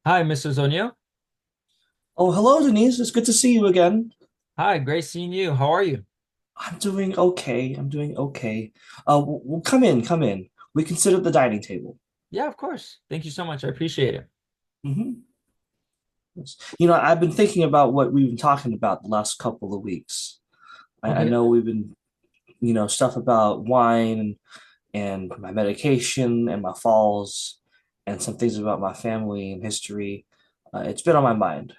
Hi, Mr. Zonio. Oh, hello, Denise. It's good to see you again. Hi, great seeing you. How are you? I'm doing okay. I'm doing okay. Come in, come in. We can sit at the dining table. Yeah, of course. Thank you so much. I appreciate it. hmm Yes. I've been thinking about what we've been talking about the last couple of weeks. I Okay. know we've been, stuff about wine and my medication and my falls and some things about my family and history. It's been on my mind.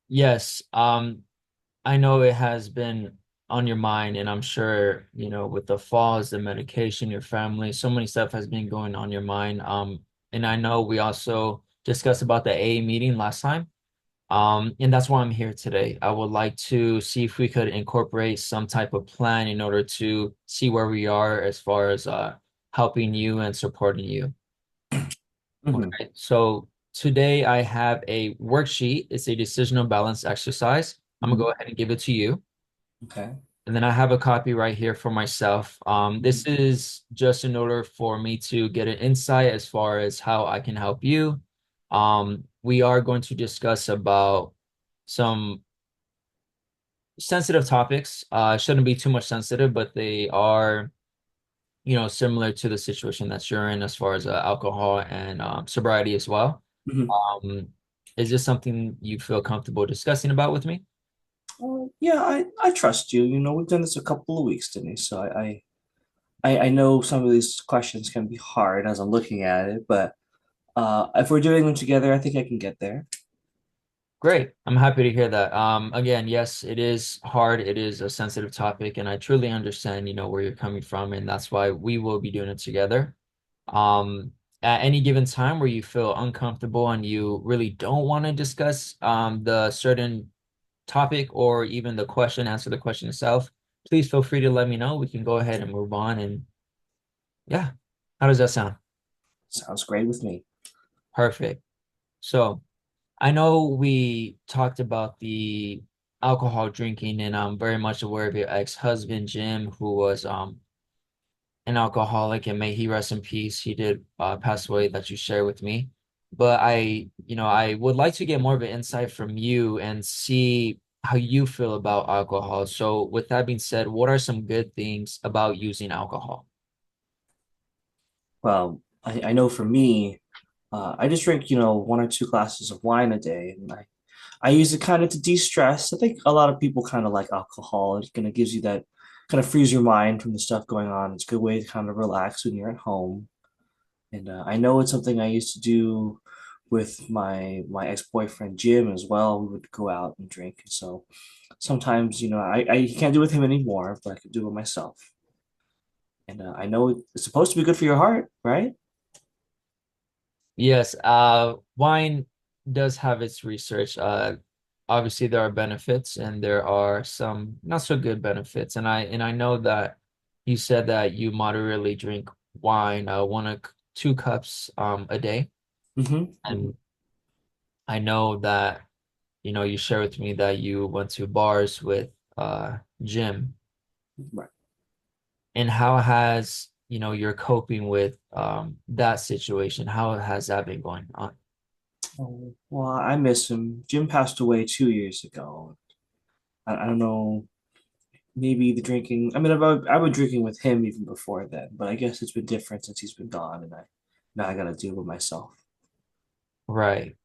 Yes, I know it has been on your mind, and I'm sure, with the falls, the medication, your family, so many stuff has been going on your mind. And I know we also discussed about the AA meeting last time. And that's why I'm here today. I would like to see if we could incorporate some type of plan in order to see where we are as far as helping you and supporting you. hmm Okay, so today I have a worksheet. It's a decisional balance exercise. I'm gonna hmm go ahead and give it to you. Okay. And then I have a copy right here for myself. This Mhm. is just in order for me to get an insight as far as how I can help you. We are going to discuss about some sensitive topics. Shouldn't be too much sensitive, but they are, similar to the situation that you're in as far as alcohol and sobriety as well. Mhm. Um, is this something you feel comfortable discussing about with me? Yeah, I trust you. We've done this a couple of weeks, Denise, so I know some of these questions can be hard as I'm looking at it, but if we're doing them together, I think I can get there. Great. I'm happy to hear that. Again, yes, it is hard. It is a sensitive topic, and I truly understand, where you're coming from, and that's why we will be doing it together. Um, at any given time where you feel uncomfortable and you really don't want to discuss the certain topic or even the question, answer the question itself, please feel free to let me know. We can go ahead and move on. And yeah, how does that sound? Sounds great with me. Perfect. So I know we talked about the alcohol drinking, and I'm very much aware of your ex-husband, Jim, who was an alcoholic, and may he rest in peace. He did pass away that you share with me. But I would like to get more of an insight from you and see how you feel about alcohol. So with that being said, what are some good things about using alcohol? Well, I know for me, I just drink, one or two glasses of wine a day, and I use it kind of to de-stress. I think a lot of people kind of like alcohol. It kind of gives you that kind of frees your mind from the stuff going on. It's a good way to kind of relax when you're at home. And I know it's something I used to do with my ex-boyfriend Jim as well. We would go out and drink. So sometimes, I can't do it with him anymore, but I could do it myself. And I know it's supposed to be good for your heart, right? Yes, wine does have its research. Obviously there are benefits and there are some not so good benefits. And I know that you said that you moderately drink wine, one or two cups a day. hmm hmm And I know that, you share with me that you went to bars with Jim. Right. And how has, you're coping with that situation? How has that been going on? Oh, well, I miss him. Jim passed away 2 years ago. I don't know. Maybe the drinking. I mean, I've been drinking with him even before then, but I guess it's been different since he's been gone, and now I gotta deal with myself. Right.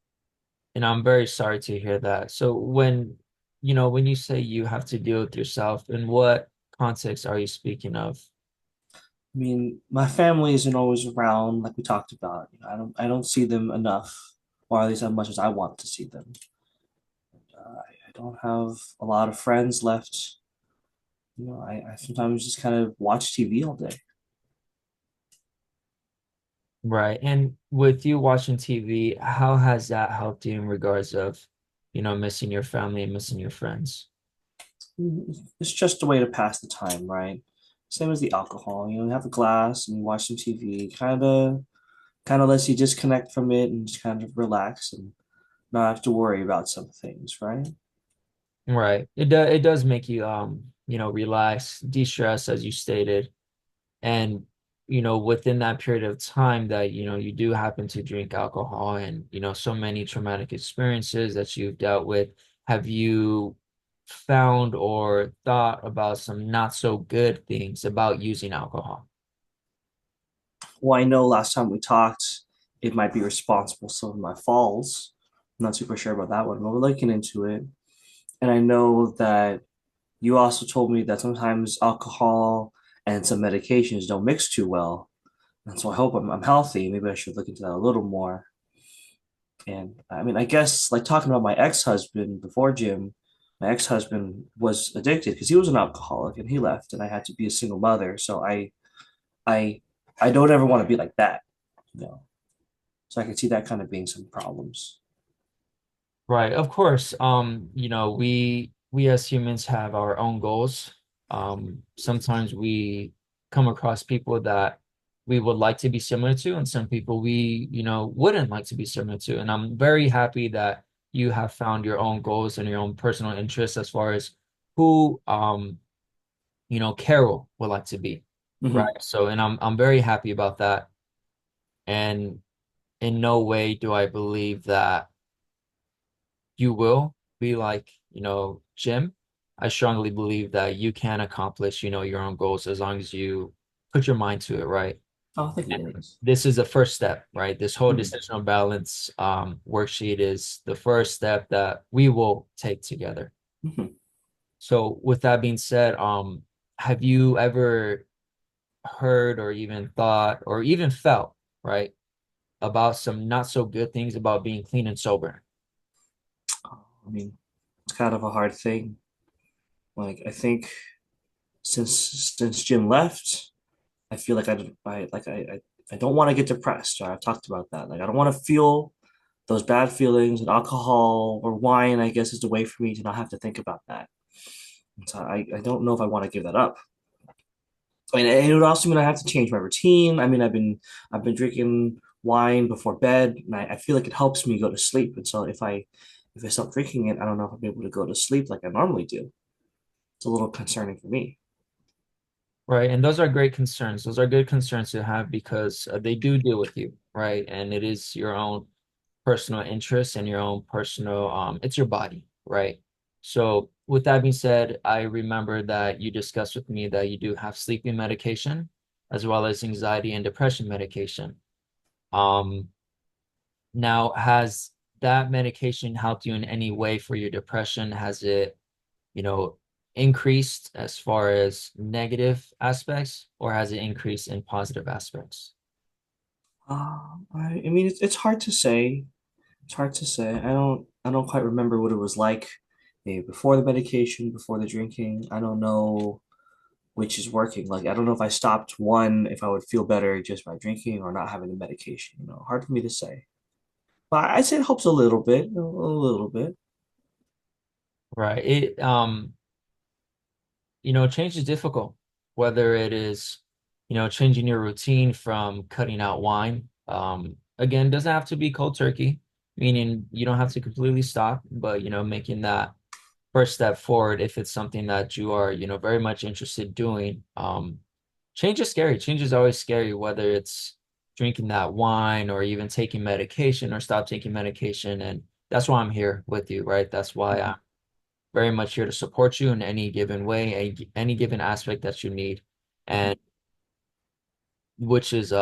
And I'm very sorry to hear that. So when you say you have to deal with yourself, in what context are you speaking of? I mean, my family isn't always around, like we talked about. I don't see them enough, or at least as much as I want to see them. I don't have a lot of friends left. I sometimes just kind of watch TV all day. Right. And with you watching TV, how has that helped you in regards of, missing your family and missing your friends? It's just a way to pass the time, right? Same as the alcohol. You have a glass and you watch some TV. Kind of lets you disconnect from it and just kind of relax and not have to worry about some things, right? Right. It does make you relax, de-stress as you stated. And within that period of time that, you do happen to drink alcohol and, so many traumatic experiences that you've dealt with, have you found or thought about some not so good things about using alcohol? Well, I know last time we talked, it might be responsible for some of my falls. I'm not super sure about that one, but we're looking into it. And I know that you also told me that sometimes alcohol and some medications don't mix too well. And so I hope I'm healthy. Maybe I should look into that a little more. And I mean, I guess like talking about my ex-husband before Jim, my ex-husband was addicted because he was an alcoholic and he left, and I had to be a single mother. So I, I don't ever want to be like that, you know. So I can see that kind of being some problems. Right, of course. We as humans have our own goals. Sometimes we come across people that we would like to be similar to, and some people we, wouldn't like to be similar to. And I'm very happy that you have found your own goals and your own personal interests as far as who, Carol would like to be. Right. Hmm. So, and I'm very happy about that. And in no way do I believe that you will be like, Jim. I strongly believe that you can accomplish, your own goals as long as you put your mind to it, right? Oh, thank you, And Dennis. this is the first step, right? This whole Hmm. decisional balance worksheet is the first step that we will take together. Hmm. So with that being said, have you ever heard or even thought or even felt, right, about some not so good things about being clean and sober? I mean, it's kind of a hard thing. Like I think since Jim left, I feel like I don't want to get depressed. I've talked about that. Like I don't want to feel those bad feelings, and alcohol or wine, I guess, is the way for me to not have to think about that. And so I don't know if I want to give that up. I mean, it would also mean I have to change my routine. I mean, I've been drinking wine before bed, and I feel like it helps me go to sleep. And so if I stop drinking it, I don't know if I'll be able to go to sleep like I normally do. It's a little concerning for me. Right. And those are great concerns. Those are good concerns to have because they do deal with you, right? And it is your own personal interest and your own personal, it's your body, right? So with that being said, I remember that you discussed with me that you do have sleeping medication as well as anxiety and depression medication. Um, Now, has that medication helped you in any way for your depression? Has it, you know, increased as far as negative aspects, or has it increased in positive aspects? I mean, it's hard to say. It's hard to say. I don't quite remember what it was like maybe before the medication, before the drinking. I don't know which is working. Like I don't know if I stopped one, if I would feel better just by drinking or not having the medication. Hard for me to say. But I'd say it helps a little bit, a little bit. Right. Change is difficult, whether it is, changing your routine from cutting out wine. Again, doesn't have to be cold turkey, meaning you don't have to completely stop, but, making that first step forward if it's something that you are, very much interested in doing. Change is scary. Change is always scary, whether it's drinking that wine or even taking medication or stop taking medication. And that's why I'm here with you, right? That's why I'm Mhm. very much here to support you in any given way, any given aspect that you need, Mhm. and which is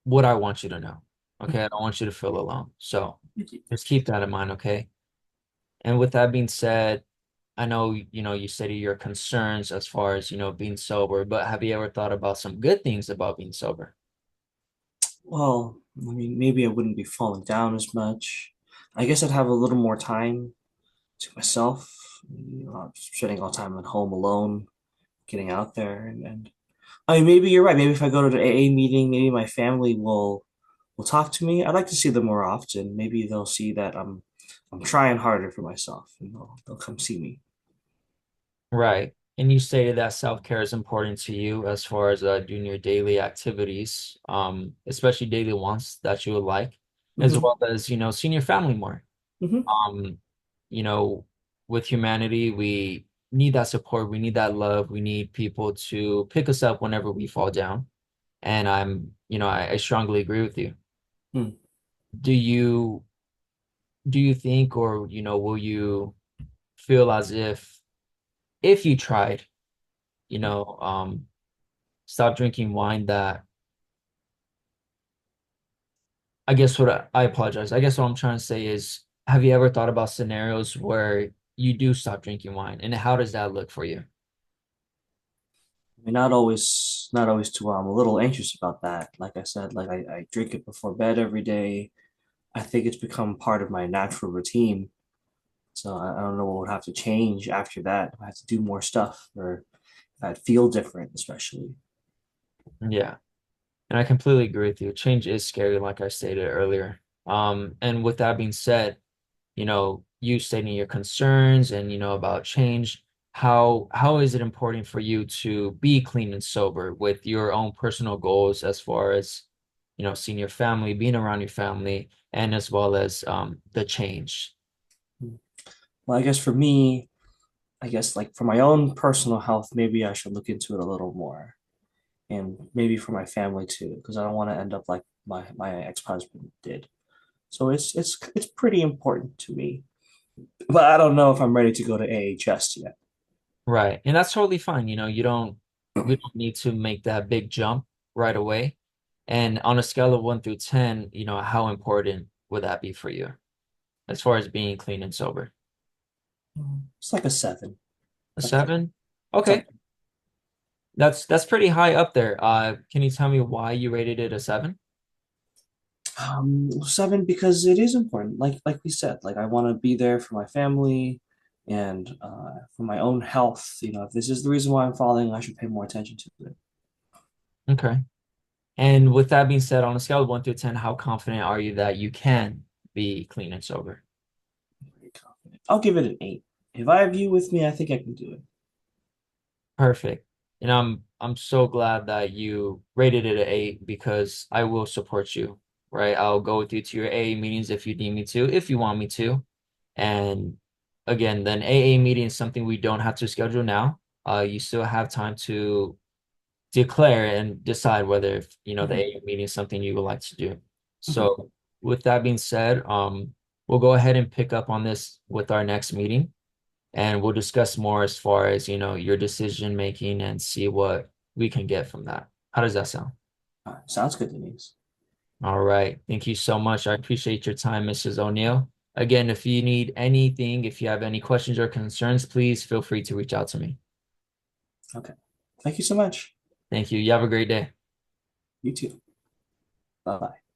what I want you to know. Okay, I don't want you to feel alone. So just keep that in mind, okay? And with that being said, I know you said your concerns as far as being sober, but have you ever thought about some good things about being sober? Well, I mean, maybe I wouldn't be falling down as much. I guess I'd have a little more time to myself, spending all time at home alone, getting out there, and I mean, maybe you're right. Maybe if I go to the AA meeting, maybe my family will talk to me. I'd like to see them more often. Maybe they'll see that I'm trying harder for myself, and they'll come see me. Right. And you stated that self-care is important to you as far as doing your daily activities, especially daily ones that you would like, as Hmm. well as, seeing your family more. Hmm. Um, you know, with humanity, we need that support, we need that love, we need people to pick us up whenever we fall down. And I strongly agree with you. Hmm. Do you do you think, or will you feel as if you tried, you know, stop drinking wine, that I guess I apologize. I guess what I'm trying to say is, have you ever thought about scenarios where you do stop drinking wine, and how does that look for you? I mean, not always too well. I'm a little anxious about that. Like I said, like I drink it before bed every day. I think it's become part of my natural routine. So I don't know what would have to change after that. If I have to do more stuff or if I'd feel different, especially. Yeah. And I completely agree with you. Change is scary, like I stated earlier. And with that being said, you stating your concerns and about change, how is it important for you to be clean and sober with your own personal goals, as far as seeing your family, being around your family, and as well as the change? Well, I guess for me, I guess like for my own personal health, maybe I should look into it a little more. And maybe for my family too, because I don't want to end up like my ex-husband did. So it's pretty important to me. But I don't know if I'm ready to go to AHS yet. Right. And that's totally fine. We don't need to make that big jump right away. And on a scale of 1 through 10, how important would that be for you as far as being clean and sober? It's like a seven. A Like seven? Okay. something. That's pretty high up there. Can you tell me why you rated it a seven? Seven because it is important. Like we said, like I want to be there for my family and for my own health. You know, if this is the reason why I'm falling, I should pay more attention to it. Okay. And with that being said, on a scale of 1 through 10, how confident are you that you can be clean and sober? Very confident. I'll give it an eight. If I have you with me, I think I can do it. Perfect. And I'm so glad that you rated it an eight, because I will support you, right? I'll go with you to your AA meetings if you need me to, if you want me to. And again, then AA meeting is something we don't have to schedule now. You still have time to declare and decide whether if the Mhm, AA meeting is something you would like to do. mhm. So with that being said, we'll go ahead and pick up on this with our next meeting, and we'll discuss more as far as your decision making, and see what we can get from that. How does that sound? Sounds good, Denise. All right. Thank you so much. I appreciate your time, Mrs. O'Neill. Again, if you need anything, if you have any questions or concerns, please feel free to reach out to me. Okay. Thank you so much. Thank you. You have a great day. You too. Bye bye.